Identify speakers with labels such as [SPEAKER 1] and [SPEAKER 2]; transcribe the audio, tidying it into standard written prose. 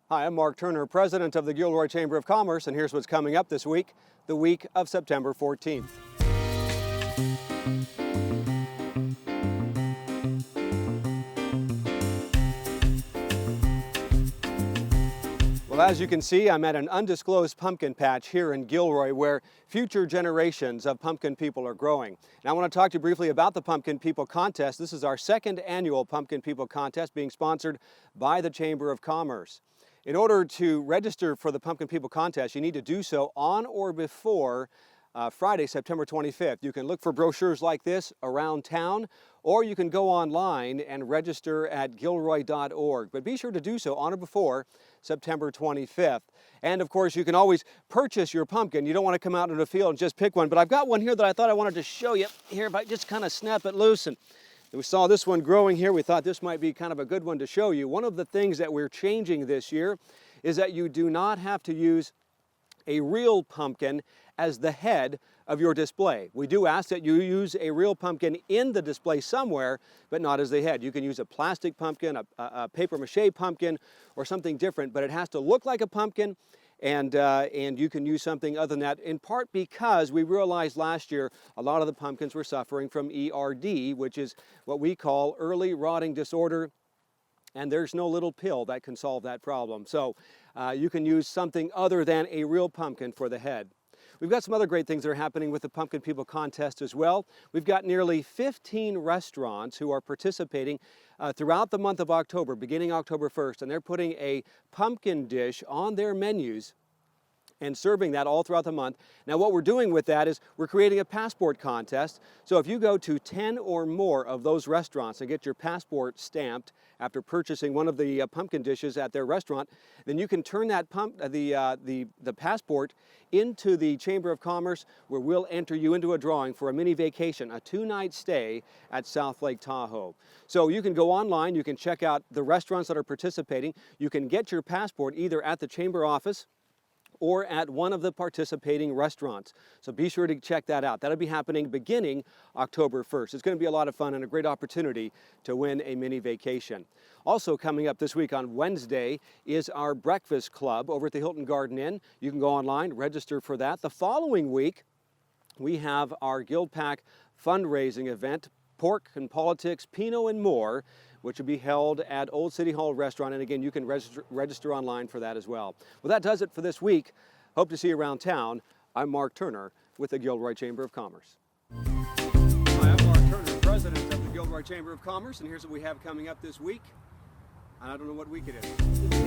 [SPEAKER 1] Hi, I'm Mark Turner, president of the Gilroy Chamber of Commerce, and here's what's coming up this week, the week of September 14th. Well, as you can see, I'm at an undisclosed pumpkin patch here in Gilroy where future generations of pumpkin people are growing. And I want to talk to you briefly about the Pumpkin People Contest. This is our second annual Pumpkin People Contest being sponsored by the Chamber of Commerce. In order to register for the Pumpkin People Contest, you need to do so on or before Friday, September 25th. You can look for brochures like this around town, or you can go online and register at gilroy.org. But be sure to do so on or before September 25th. And of course, you can always purchase your pumpkin. You don't want to come out into the field and just pick one. But I've got one here that I thought I wanted to show you. Here, if I just kind of snap it loose. And we saw this one growing here. We thought this might be kind of a good one to show you. One of the things that we're changing this year is that you do not have to use a real pumpkin as the head of your display. We do ask that you use a real pumpkin in the display somewhere, but not as the head. You can use a plastic pumpkin, a paper mache pumpkin, or something different, but it has to look like a pumpkin, and you can use something other than that, in part because we realized last year a lot of the pumpkins were suffering from ERD, which is what we call early rotting disorder, and there's no little pill that can solve that problem. So you can use something other than a real pumpkin for the head. We've got some other great things that are happening with the Pumpkin People Contest as well. We've got nearly 15 restaurants who are participating throughout the month of October, beginning October 1st, and they're putting a pumpkin dish on their menus and serving that all throughout the month. Now what we're doing with that is we're creating a passport contest. So if you go to 10 or more of those restaurants and get your passport stamped after purchasing one of the pumpkin dishes at their restaurant, then you can turn that the passport into the Chamber of Commerce, where we'll enter you into a drawing for a mini vacation, a 2-night stay at South Lake Tahoe. So you can go online, you can check out the restaurants that are participating, you can get your passport either at the Chamber office or at one of the participating restaurants. So be sure to check that out. That'll be happening beginning October 1st. It's going to be a lot of fun and a great opportunity to win a mini vacation. Also coming up this week on Wednesday is our breakfast club over at the Hilton Garden Inn. You can go online, register for that. The following week, we have our Guild Pack fundraising event, Pork and Politics, Pinot and More, which will be held at Old City Hall Restaurant. And again, you can register online for that as well. Well, that does it for this week. Hope to see you around town. I'm Mark Turner with the Gilroy Chamber of Commerce. Hi, I'm Mark Turner, president of the Gilroy Chamber of Commerce, and here's what we have coming up this week. I don't know what week it is.